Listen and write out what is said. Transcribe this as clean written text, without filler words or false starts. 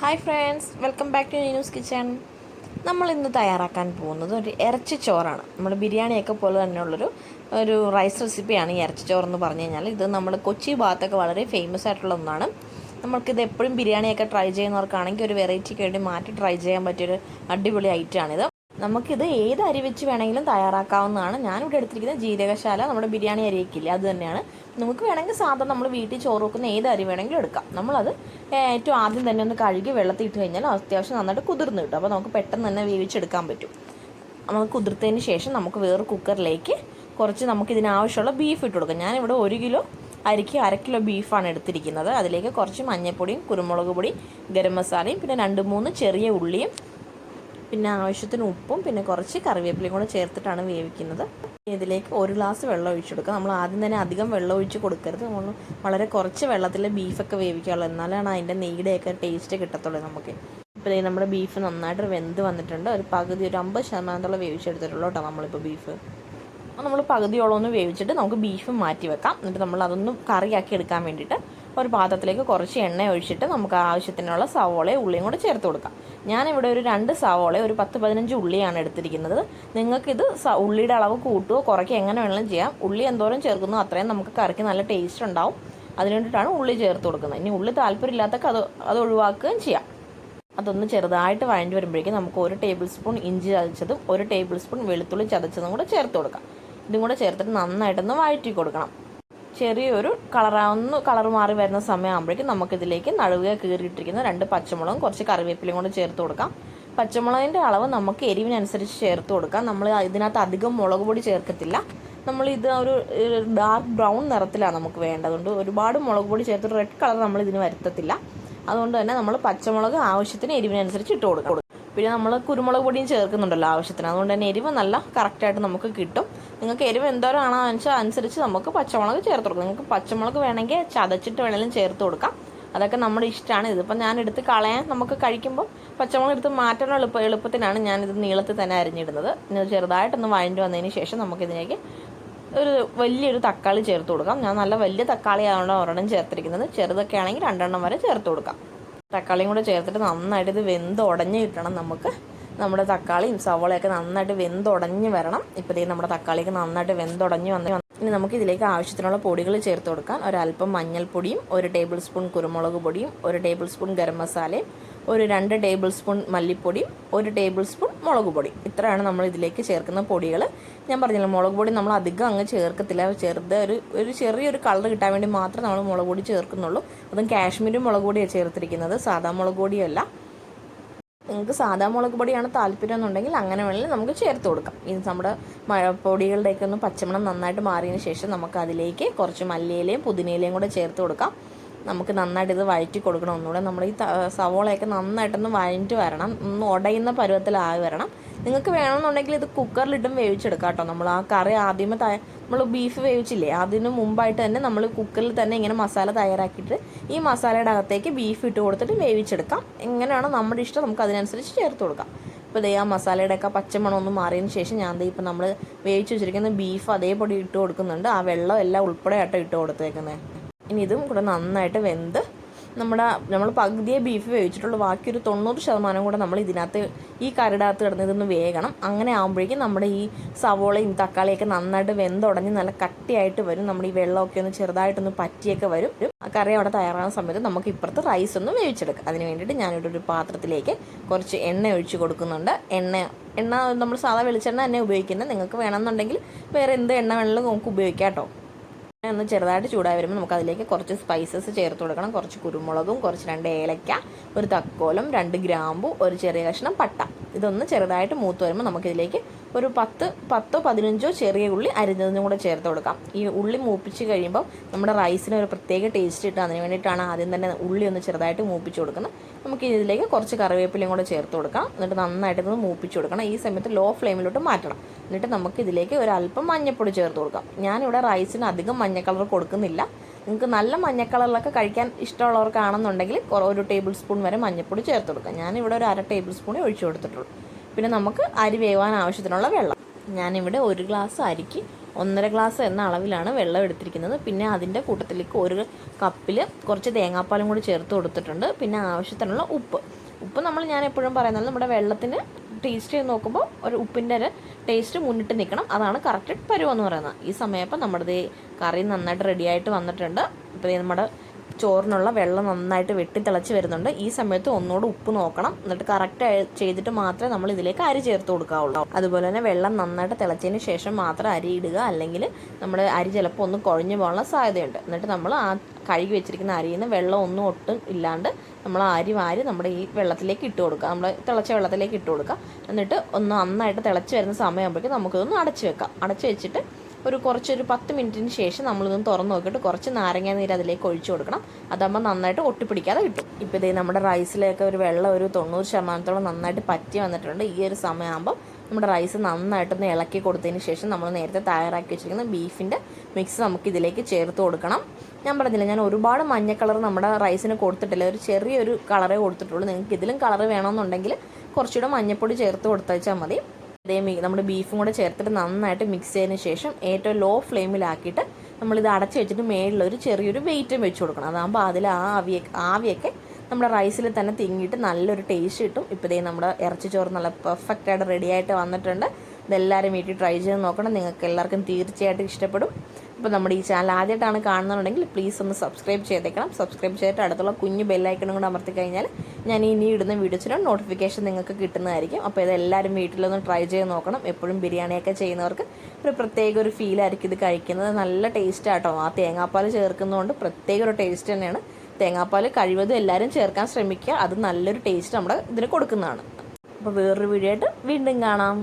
Hi friends, welcome back to Neenu's kitchen. നമ്മൾ ഇന്ന് തയ്യാറാക്കാൻ പോകുന്നത് ഒരു ഇറച്ചി ചോറാണ്. നമ്മുടെ ബിരിയാണിയൊക്കെ പോലെ തന്നെയുള്ളൊരു റൈസ് റെസിപ്പിയാണ് ഈ ഇറച്ചി ചോറെന്ന് പറഞ്ഞു കഴിഞ്ഞാൽ. ഇത് നമ്മൾ കൊച്ചി ഭാഗത്തൊക്കെ വളരെ ഫേമസ് ആയിട്ടുള്ള ഒന്നാണ്. നമുക്കിത് എപ്പോഴും ബിരിയാണിയൊക്കെ ട്രൈ ചെയ്യുന്നവർക്കാണെങ്കിൽ ഒരു വെറൈറ്റിക്ക് വേണ്ടി മാറ്റി ട്രൈ ചെയ്യാൻ പറ്റിയൊരു അടിപൊളി ഐറ്റമാണിത്. നമുക്കിത് ഏത് അരി വെച്ച് വേണമെങ്കിലും തയ്യാറാക്കാവുന്നതാണ്. ഞാനിവിടെ എടുത്തിരിക്കുന്നത് ജീരകശാല, നമ്മുടെ ബിരിയാണി അരിയൊക്കെ അത് തന്നെയാണ്. നമുക്ക് വേണമെങ്കിൽ സാധാരണ നമ്മൾ വീട്ടിൽ ചോറ് വെക്കുന്ന ഏത് അരി വേണമെങ്കിലും എടുക്കാം. നമ്മളത് ഏറ്റവും ആദ്യം തന്നെ ഒന്ന് കഴുകി വെള്ളത്തിൽ ഇട്ട് കഴിഞ്ഞാൽ അത്യാവശ്യം നന്നായിട്ട് കുതിർന്ന് കിട്ടും. അപ്പോൾ നമുക്ക് പെട്ടെന്ന് തന്നെ വേവിച്ചെടുക്കാൻ പറ്റും. നമുക്ക് കുതിർത്തതിന് ശേഷം നമുക്ക് വേറെ കുക്കറിലേക്ക് കുറച്ച് നമുക്കിതിനാവശ്യമുള്ള ബീഫ് ഇട്ട് കൊടുക്കാം. ഞാനിവിടെ 1 കിലോ അരിക്ക് 1/2 കിലോ ബീഫാണ് എടുത്തിരിക്കുന്നത്. അതിലേക്ക് കുറച്ച് മഞ്ഞൾപ്പൊടിയും കുരുമുളക് പൊടിയും ഗരം മസാലയും പിന്നെ 2-3 ചെറിയ ഉള്ളിയും പിന്നെ ആവശ്യത്തിന് ഉപ്പും പിന്നെ കുറച്ച് കറിവേപ്പിലയും കൂടെ ചേർത്തിട്ടാണ് വേവിക്കുന്നത്. ഇതിലേക്ക് 1 ഗ്ലാസ് വെള്ളം ഒഴിച്ചു കൊടുക്കുക. നമ്മൾ ആദ്യം തന്നെ അധികം വെള്ളം ഒഴിച്ച് കൊടുക്കരുത്. നമ്മൾ വളരെ കുറച്ച് വെള്ളത്തിൽ ബീഫൊക്കെ വേവിക്കാനുള്ളൂ, എന്നാലാണ് അതിൻ്റെ നെയ്യുടെയൊക്കെ ടേസ്റ്റ് കിട്ടത്തുള്ളൂ നമുക്ക്. ഇപ്പോൾ നമ്മുടെ ബീഫ് നന്നായിട്ട് വെന്ത് വന്നിട്ടുണ്ട്. ഒരു 50% വേവിച്ചെടുത്തിട്ടുള്ളൂ കേട്ടോ നമ്മളിപ്പോൾ ബീഫ്. അപ്പോൾ നമ്മൾ പകുതിയോളം ഒന്ന് വേവിച്ചിട്ട് നമുക്ക് ബീഫ് മാറ്റി വെക്കാം. എന്നിട്ട് നമ്മൾ അതൊന്ന് കറിയാക്കി എടുക്കാൻ വേണ്ടിയിട്ട് ഒരു പാത്രത്തിലേക്ക് കുറച്ച് എണ്ണ ഒഴിച്ചിട്ട് നമുക്ക് ആവശ്യത്തിനുള്ള സവോളയും ഉള്ളിയും കൂടെ ചേർത്ത് കൊടുക്കാം. ഞാനിവിടെ ഒരു 2 സവോള ഒരു 10-15 ഉള്ളിയാണ് എടുത്തിരിക്കുന്നത്. നിങ്ങൾക്കിത് ഉള്ളിയുടെ അളവ് കൂട്ടുകയോ കുറയ്ക്കുകയോ എങ്ങനെ വേണമെങ്കിലും ചെയ്യാം. ഉള്ളി എന്തോരം ചേർക്കുന്നോ അത്രയും നമുക്ക് കറിക്ക് നല്ല ടേസ്റ്റ് ഉണ്ടാവും. അതിന് വേണ്ടിയിട്ടാണ് ഉള്ളി ചേർത്ത് കൊടുക്കുന്നത്. ഇനി ഉള്ളി താല്പര്യമില്ലാത്തൊക്കെ അത് ഒഴിവാക്കുകയും ചെയ്യാം. അതൊന്ന് ചെറുതായിട്ട് വഴണ്ടി വരുമ്പോഴേക്കും നമുക്ക് 1 ടേബിൾ സ്പൂൺ ഇഞ്ചി ചതച്ചതും 1 ടേബിൾ സ്പൂൺ വെളുത്തുള്ളി ചതച്ചതും കൂടെ ചേർത്ത് കൊടുക്കാം. ഇതും കൂടെ ചേർത്തിട്ട് നന്നായിട്ടൊന്ന് വഴറ്റി കൊടുക്കണം. ചെറിയൊരു കളർ മാറി വരുന്ന സമയമാകുമ്പോഴേക്കും നമുക്കിതിലേക്ക് നടുവേ കീറിയിട്ടിരിക്കുന്ന 2 പച്ചമുളകും കുറച്ച് കറിവേപ്പിലയും കൂടെ ചേർത്ത് കൊടുക്കാം. പച്ചമുളകിൻ്റെ അളവ് നമുക്ക് എരിവിനനുസരിച്ച് ചേർത്ത് കൊടുക്കാം. നമ്മൾ ഇതിനകത്ത് അധികം മുളക് പൊടി ചേർക്കത്തില്ല. നമ്മളിത് ഒരു ഡാർക്ക് ബ്രൗൺ നിറത്തിലാണ് നമുക്ക് വേണ്ടത്. അതുകൊണ്ട് ഒരുപാട് മുളക് പൊടി ചേർത്തിട്ട് റെഡ് കളർ നമ്മൾ ഇതിന് വരുത്തത്തില്ല. അതുകൊണ്ട് തന്നെ നമ്മൾ പച്ചമുളക് ആവശ്യത്തിന് എരിവിനനുസരിച്ച് ഇട്ട് കൊടുക്കണം. പിന്നെ നമ്മൾ കുരുമുളക് പൊടിയും ചേർക്കുന്നുണ്ടല്ലോ ആവശ്യത്തിന്. അതുകൊണ്ട് തന്നെ എരിവ് നല്ല കറക്റ്റായിട്ട് നമുക്ക് കിട്ടും. നിങ്ങൾക്ക് എരിവ് എന്തോരാണോ വെച്ചാൽ അനുസരിച്ച് നമുക്ക് പച്ചമുളക് ചേർത്ത് കൊടുക്കാം. നിങ്ങൾക്ക് പച്ചമുളക് വേണമെങ്കിൽ ചതച്ചിട്ട് വേണമെങ്കിലും ചേർത്ത് കൊടുക്കാം. അതൊക്കെ നമ്മുടെ ഇഷ്ടമാണ്. ഇതിപ്പോൾ ഞാൻ എടുത്ത് കളയാൻ നമുക്ക് കഴിക്കുമ്പോൾ പച്ചമുളക് എടുത്ത് മാറ്റാനുള്ള എളുപ്പത്തിനാണ് ഞാനിത് നീളത്തിൽ തന്നെ അരിഞ്ഞിടുന്നത്. ഇനി ചെറുതായിട്ടൊന്ന് വഴണ്ടി വന്നതിന് ശേഷം നമുക്കിതിലേക്ക് വലിയൊരു തക്കാളി ചേർത്ത് കൊടുക്കാം. ഞാൻ നല്ല വലിയ തക്കാളി ആയതുകൊണ്ട് ഒരെണ്ണം ചേർത്തിരിക്കുന്നത്. ചെറുതൊക്കെ ആണെങ്കിൽ 2 വരെ ചേർത്ത് കൊടുക്കാം. തക്കാളിയും കൂടെ ചേർത്തിട്ട് നന്നായിട്ട് ഇത് വെന്തുടഞ്ഞ് കിട്ടണം. നമുക്ക് നമ്മുടെ തക്കാളിയും സവോളയൊക്കെ നന്നായിട്ട് വെന്തുടഞ്ഞ് വരണം. ഇപ്പോഴത്തേക്ക് നമ്മുടെ തക്കാളിയൊക്കെ നന്നായിട്ട് വെന്തുടഞ്ഞ് വന്ന് ഇനി നമുക്ക് ഇതിലേക്ക് ആവശ്യത്തിനുള്ള പൊടികൾ ചേർത്ത് കൊടുക്കാം. ഒരല്പം മഞ്ഞൾപ്പൊടിയും 1 ടേബിൾ സ്പൂൺ കുരുമുളക് പൊടിയും 1 ടേബിൾ സ്പൂൺ ഗരം മസാലയും 2 ടേബിൾ സ്പൂൺ മല്ലിപ്പൊടിയും 1 ടേബിൾ സ്പൂൺ മുളക് പൊടി. ഇത്രയാണ് നമ്മൾ ഇതിലേക്ക് ചേർക്കുന്ന പൊടികൾ. ഞാൻ പറഞ്ഞില്ല, മുളക് പൊടി നമ്മൾ അധികം അങ്ങ് ചേർക്കത്തില്ല. ഒരു ചെറിയൊരു കളർ കിട്ടാൻ വേണ്ടി മാത്രമേ നമ്മൾ മുളക് പൊടി ചേർക്കുന്നുള്ളൂ. അതും കാശ്മീരി മുളക് പൊടിയാണ് ചേർത്തിരിക്കുന്നത്, സാധാ മുളക് പൊടിയല്ല. നിങ്ങൾക്ക് സാധാ മുളക് പൊടിയാണ് താല്പര്യം എന്നുണ്ടെങ്കിൽ അങ്ങനെ വേണമെങ്കിൽ നമുക്ക് ചേർത്ത് കൊടുക്കാം. ഇത് നമ്മുടെ പൊടികളുടെയൊക്കെ ഒന്ന് പച്ചമണം നന്നായിട്ട് മാറിയതിന് ശേഷം നമുക്ക് അതിലേക്ക് കുറച്ച് മല്ലിയിലയും പുതിനയിലയും കൂടെ ചേർത്ത് കൊടുക്കാം. നമുക്ക് നന്നായിട്ട് ഇത് വഴറ്റി കൊടുക്കണം. ഒന്നുകൂടെ നമ്മൾ ഈ സവോളയൊക്കെ നന്നായിട്ടൊന്ന് വഴറ്റി വരണം, ഒന്ന് ഉടയുന്ന പരുവത്തിലായി വരണം. നിങ്ങൾക്ക് വേണമെന്നുണ്ടെങ്കിൽ ഇത് കുക്കറിലിട്ടും വേവിച്ചെടുക്കാം കേട്ടോ. നമ്മൾ ആ കറി ആദ്യമേ നമ്മൾ ബീഫ് വേവിച്ചില്ലേ, അതിന് മുമ്പായിട്ട് തന്നെ നമ്മൾ കുക്കറിൽ തന്നെ ഇങ്ങനെ മസാല തയ്യാറാക്കിയിട്ട് ഈ മസാലയുടെ അകത്തേക്ക് ബീഫ് ഇട്ട് കൊടുത്തിട്ട് വേവിച്ചെടുക്കാം. എങ്ങനെയാണോ നമ്മുടെ ഇഷ്ടം നമുക്ക് അതിനനുസരിച്ച് ചേർത്ത് കൊടുക്കാം. ഇപ്പോൾ ആ മസാലയുടെയൊക്കെ പച്ചമണം ഒന്ന് മാറിയതിന് ശേഷം ഞാൻ ഇപ്പോൾ നമ്മൾ വേവിച്ച് വെച്ചിരിക്കുന്ന ബീഫ് അതേപടി ഇട്ട് കൊടുക്കുന്നുണ്ട്. ആ വെള്ളം എല്ലാം ഉൾപ്പെടെ ആട്ടോ ഇട്ട് കൊടുത്തേക്കുന്നത്. ഇനി ഇതും കൂടെ നന്നായിട്ട് വെന്ത് നമ്മൾ പകുതിയെ ബീഫ് വേവിച്ചിട്ടുള്ളൂ. ബാക്കി ഒരു 90% കൂടെ നമ്മൾ ഇതിനകത്ത് ഈ കറിയുടെ അകത്ത് കിടന്ന് ഇതൊന്ന് വേകണം. അങ്ങനെ ആകുമ്പോഴേക്കും നമ്മുടെ ഈ സവോളയും തക്കാളിയൊക്കെ നന്നായിട്ട് വെന്തുടഞ്ഞ് നല്ല കട്ടിയായിട്ട് വരും. നമ്മുടെ ഈ വെള്ളമൊക്കെ ഒന്ന് ചെറുതായിട്ടൊന്ന് പറ്റിയൊക്കെ വരും. ആ കറി അവിടെ തയ്യാറാകുന്ന സമയത്ത് നമുക്ക് ഇപ്പുറത്ത് റൈസ് ഒന്ന് വേവിച്ചെടുക്കാം. അതിന് വേണ്ടിയിട്ട് ഞാനിവിടെ ഒരു പാത്രത്തിലേക്ക് കുറച്ച് എണ്ണ ഒഴിച്ച് കൊടുക്കുന്നുണ്ട്. എണ്ണ നമ്മൾ സാധാ വെളിച്ചെണ്ണ തന്നെ ഉപയോഗിക്കുന്നത്. നിങ്ങൾക്ക് വേണമെന്നുണ്ടെങ്കിൽ വേറെ എന്ത് എണ്ണ വേണമെങ്കിലും നമുക്ക് ഉപയോഗിക്കാം കേട്ടോ. ഒന്ന് ചെറുതായിട്ട് ചൂടായി വരുമ്പോൾ നമുക്ക് അതിലേക്ക് കുറച്ച് സ്പൈസസ് ചേർത്ത് കൊടുക്കണം. കുറച്ച് കുരുമുളകും, കുറച്ച് 2 ഏലക്ക, ഒരു തക്കോലം, 2 ഗ്രാമ്പു, ഒരു ചെറിയ കഷ്ണം പട്ട. ഇതൊന്ന് ചെറുതായിട്ട് മൂത്ത് വരുമ്പോൾ നമുക്കിതിലേക്ക് ഒരു 10-15 ചെറിയ ഉള്ളി അരിഞ്ഞതിനും കൂടെ ചേർത്ത് കൊടുക്കാം. ഈ ഉള്ളി മൂപ്പിച്ച് കഴിയുമ്പോൾ നമ്മുടെ റൈസിന് ഒരു പ്രത്യേക ടേസ്റ്റ് കിട്ടും. അതിന് വേണ്ടിയിട്ടാണ് ആദ്യം തന്നെ ഉള്ളി ഒന്ന് ചെറുതായിട്ട് മൂപ്പിച്ച് കൊടുക്കുന്നത്. നമുക്ക് ഇതിലേക്ക് കുറച്ച് കറിവേപ്പിലയും കൂടെ ചേർത്ത് കൊടുക്കാം. എന്നിട്ട് നന്നായിട്ട് ഇത് മൂപ്പിച്ച് കൊടുക്കണം. ഈ സമയത്ത് ലോ ഫ്ലെയിമിലോട്ട് മാറ്റണം. എന്നിട്ട് നമുക്ക് ഇതിലേക്ക് ഒരല്പം മഞ്ഞൾപ്പൊടി ചേർത്ത് കൊടുക്കാം. ഞാനിവിടെ റൈസിന് അധികം മഞ്ഞ കളർ കൊടുക്കുന്നില്ല. നിങ്ങൾക്ക് നല്ല മഞ്ഞ കളറിലൊക്കെ കഴിക്കാൻ ഇഷ്ടമുള്ളവർക്കാണെന്നുണ്ടെങ്കിൽ 1 ടേബിൾ സ്പൂൺ വരെ മഞ്ഞൾപ്പൊടി ചേർത്ത് കൊടുക്കാം. ഞാനിവിടെ ഒരു 1/2 ടേബിൾ സ്പൂണേ ഒഴിച്ചു കൊടുത്തിട്ടുള്ളൂ. പിന്നെ നമുക്ക് അരി വേവാൻ ആവശ്യത്തിനുള്ള വെള്ളം. ഞാനിവിടെ 1 ഗ്ലാസ് അരിക്ക് 1.5 ഗ്ലാസ് എന്ന അളവിലാണ് വെള്ളം എടുത്തിരിക്കുന്നത്. പിന്നെ അതിൻ്റെ കൂട്ടത്തിലേക്ക് ഒരു കപ്പിൽ കുറച്ച് തേങ്ങാപ്പാലും കൂടി ചേർത്ത് കൊടുത്തിട്ടുണ്ട്. പിന്നെ ആവശ്യത്തിനുള്ള ഉപ്പ് ഞാൻ എപ്പോഴും പറയുന്നത് നമ്മുടെ വെള്ളത്തിന് ടേസ്റ്റ് ചെയ്ത് നോക്കുമ്പോൾ ഒരു ഉപ്പിൻ്റെ ഒരു ടേസ്റ്റ് മുന്നിട്ട് നിൽക്കണം. അതാണ് കറക്റ്റ് പരുവെന്ന് പറയുന്നത്. ഈ സമയപ്പം നമ്മുടെ കറി നന്നായിട്ട് റെഡിയായിട്ട് വന്നിട്ടുണ്ട്. ഇപ്പോൾ നമ്മുടെ ചോറിനുള്ള വെള്ളം നന്നായിട്ട് വെട്ടിത്തിളച്ച് വരുന്നുണ്ട്. ഈ സമയത്ത് ഒന്നുകൂടെ ഉപ്പ് നോക്കണം. എന്നിട്ട് കറക്റ്റ് ചെയ്തിട്ട് മാത്രമേ നമ്മൾ ഇതിലേക്ക് അരി ചേർത്ത് കൊടുക്കാവുള്ളൂ. അതുപോലെ തന്നെ വെള്ളം നന്നായിട്ട് തിളച്ചതിന് ശേഷം മാത്രം അരി ഇടുക, അല്ലെങ്കിൽ നമ്മുടെ അരി ചിലപ്പോൾ ഒന്ന് കുഴഞ്ഞു പോകാനുള്ള സാധ്യതയുണ്ട്. എന്നിട്ട് നമ്മൾ ആ കഴുകി വെച്ചിരിക്കുന്ന അരിയിൽ നിന്ന് വെള്ളം ഒന്നും ഒട്ടും ഇല്ലാണ്ട് നമ്മൾ അരി വാരി നമ്മുടെ ഈ വെള്ളത്തിലേക്ക് ഇട്ട് കൊടുക്കുക. നമ്മൾ തിളച്ച വെള്ളത്തിലേക്ക് ഇട്ട് കൊടുക്കുക. എന്നിട്ട് ഒന്ന് നന്നായിട്ട് തിളച്ച് വരുന്ന സമയമാകുമ്പോഴേക്കും നമുക്കിതൊന്ന് അടച്ച് വെക്കാം. അടച്ച് വെച്ചിട്ട് ഒരു 10 മിനിറ്റിന് ശേഷം നമ്മളിതൊന്ന് തുറന്ന് നോക്കിയിട്ട് കുറച്ച് നാരങ്ങ നീര് അതിലേക്ക് ഒഴിച്ചു കൊടുക്കണം. അതാകുമ്പോൾ നന്നായിട്ട് ഒട്ടിപ്പിടിക്കാതെ കിട്ടും. ഇപ്പോൾ ഇതേ നമ്മുടെ റൈസിലേക്ക് ഒരു വെള്ളം ഒരു 90% നന്നായിട്ട് പറ്റി വന്നിട്ടുണ്ട്. ഈ ഒരു സമയമാകുമ്പോൾ നമ്മുടെ റൈസ് നന്നായിട്ടൊന്ന് ഇളക്കി കൊടുത്തതിന് ശേഷം നമ്മൾ നേരത്തെ തയ്യാറാക്കി വെച്ചിരിക്കുന്ന ബീഫിൻ്റെ മിക്സ് നമുക്ക് ഇതിലേക്ക് ചേർത്ത് കൊടുക്കണം. ഞാൻ പറഞ്ഞില്ല, ഞാൻ ഒരുപാട് മഞ്ഞ കളർ നമ്മുടെ റൈസിന് കൊടുത്തിട്ടില്ല, ഒരു ചെറിയൊരു കളറേ കൊടുത്തിട്ടുള്ളൂ. നിങ്ങൾക്ക് ഇതിലും കളർ വേണമെന്നുണ്ടെങ്കിൽ കുറച്ചുകൂടെ മഞ്ഞൾപ്പൊടി ചേർത്ത് കൊടുത്താൽ മതി. അതേ നമ്മുടെ ബീഫും കൂടെ ചേർത്തിട്ട് നന്നായിട്ട് മിക്സ് ചെയ്തതിന് ശേഷം ഏറ്റവും ലോ ഫ്ലെയിമിലാക്കിയിട്ട് നമ്മളിത് അടച്ച് വെച്ചിട്ട് മേളിലൊരു ചെറിയൊരു വെയിറ്റും വെച്ച് കൊടുക്കണം. അതാകുമ്പോൾ അതിൽ ആവിയൊക്കെ നമ്മുടെ റൈസിൽ തന്നെ തിങ്ങിയിട്ട് നല്ലൊരു ടേസ്റ്റ് കിട്ടും. ഇപ്പോൾ നമ്മുടെ ഇറച്ചി ചോറ് നല്ല പെർഫെക്റ്റായിട്ട് റെഡിയായിട്ട് വന്നിട്ടുണ്ട്. ഇതെല്ലാവരും വീട്ടിൽ ട്രൈ ചെയ്ത് നോക്കണം. നിങ്ങൾക്ക് എല്ലാവർക്കും തീർച്ചയായിട്ടും ഇഷ്ടപ്പെടും. അപ്പോൾ നമ്മുടെ ഈ ചാനൽ ആദ്യമായിട്ടാണ് കാണുന്നുണ്ടെങ്കിൽ പ്ലീസ് ഒന്ന് സബ്സ്ക്രൈബ് ചെയ്തേക്കണം. സബ്സ്ക്രൈബ് ചെയ്തിട്ട് അടുത്തുള്ള കുഞ്ഞു ബെല്ലൈക്കണും കൂടെ അമർത്തി കഴിഞ്ഞാൽ ഞാൻ ഇനി ഇടുന്ന വീഡിയോസിന് നോട്ടിഫിക്കേഷൻ നിങ്ങൾക്ക് കിട്ടുന്നതായിരിക്കും. അപ്പോൾ ഇതെല്ലാവരും വീട്ടിലൊന്ന് ട്രൈ ചെയ്ത് നോക്കണം. എപ്പോഴും ബിരിയാണിയൊക്കെ ചെയ്യുന്നവർക്ക് ഒരു പ്രത്യേക ഒരു ഫീലായിരിക്കും ഇത് കഴിക്കുന്നത്. നല്ല ടേസ്റ്റാട്ടോ. ആ തേങ്ങാപ്പാൽ ചേർക്കുന്നതുകൊണ്ട് പ്രത്യേക ഒരു ടേസ്റ്റ് തന്നെയാണ്. തേങ്ങാപ്പാൽ കഴിവതും എല്ലാവരും ചേർക്കാൻ ശ്രമിക്കുക. അത് നല്ലൊരു ടേസ്റ്റ് നമ്മുടെ ഇതിന് കൊടുക്കുന്നതാണ്. അപ്പോൾ വേറൊരു വീഡിയോ ആയിട്ട് വീണ്ടും കാണാം.